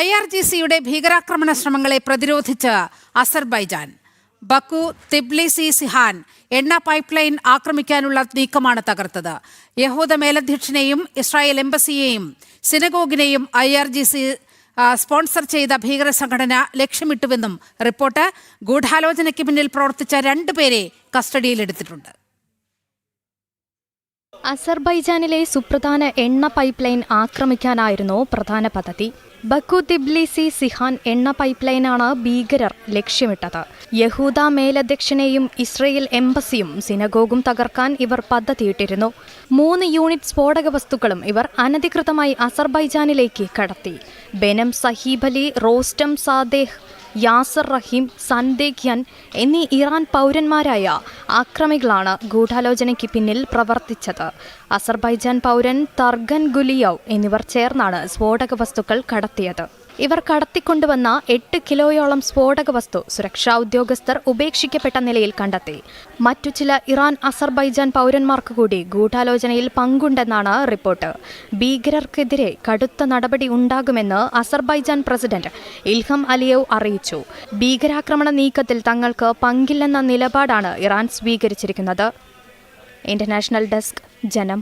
IRGCയുടെ ഭീകരാക്രമണ ശ്രമങ്ങളെ പ്രതിരോധിച്ച് അസർബൈജാൻ. ബക്കു തിബ്ലിസി സിഹാൻ എണ്ണ പൈപ്പ് ലൈൻ ആക്രമിക്കാനുള്ള നീക്കമാണ് തകർത്തത്. യഹൂദ മേലധ്യക്ഷനെയും ഇസ്രായേൽ എംബസിയെയും സിനഗോഗിനെയും IRGC സ്പോൺസർ ചെയ്ത ഭീകര സംഘടന ലക്ഷ്യമിട്ടുവെന്നും റിപ്പോർട്ട്. ഗൂഢാലോചനയ്ക്ക് പിന്നിൽ പ്രവർത്തിച്ച 2 പേരെ കസ്റ്റഡിയിലെടുത്തിട്ടുണ്ട്. അസർബൈജാനിലെ സുപ്രധാന എണ്ണ പൈപ്പ് ലൈൻ ആക്രമിക്കാനായിരുന്നു പ്രധാന പദ്ധതി. ബക്കു തിബ്ലിസി സിഹാൻ എണ്ണ പൈപ്പ് ലൈനാണ് ഭീകരർ ലക്ഷ്യമിട്ടത്. യഹൂദ മേലധ്യക്ഷനെയും ഇസ്രയേൽ എംബസിയും സിനഗോഗും തകർക്കാൻ ഇവർ പദ്ധതിയിട്ടിരുന്നു. 3 യൂണിറ്റ് സ്ഫോടക വസ്തുക്കളും ഇവർ അനധികൃതമായി അസർബൈജാനിലേക്ക് കടത്തി. ബെനം സഹീബലി, റോസ്റ്റം സാദേഹ്, യാസർ റഹീം, സൻദേഖ്യാൻ എന്നീ ഇറാൻ പൗരന്മാരായ ആക്രമികളാണ് ഗൂഢാലോചനയ്ക്ക് പിന്നിൽ പ്രവർത്തിച്ചത്. അസർബൈജാൻ പൗരൻ തർഗൻ ഗുലിയവ് എന്നിവർ ചേർന്നാണ് സ്ഫോടക വസ്തുക്കൾ കടത്തിയത്. ഇവർ കടത്തിക്കൊണ്ടുവന്ന 8 കിലോയോളം സ്ഫോടക വസ്തു സുരക്ഷാ ഉദ്യോഗസ്ഥർ ഉപേക്ഷിക്കപ്പെട്ട നിലയിൽ കണ്ടെത്തി. മറ്റു ചില ഇറാൻ അസർബൈജാൻ പൗരന്മാർക്ക് കൂടി ഗൂഢാലോചനയിൽ പങ്കുണ്ടെന്നാണ് റിപ്പോർട്ട്. ഭീകരർക്കെതിരെ കടുത്ത നടപടി ഉണ്ടാകുമെന്ന് അസർബൈജാൻ പ്രസിഡന്റ് ഇൽഹം അലിയേവ് അറിയിച്ചു. ഭീകരാക്രമണ നീക്കത്തിൽ തങ്ങൾക്ക് പങ്കില്ലെന്ന നിലപാടാണ് ഇറാൻ സ്വീകരിച്ചിരിക്കുന്നത്. ഇന്റർനാഷണൽ ഡെസ്ക്, ജനം.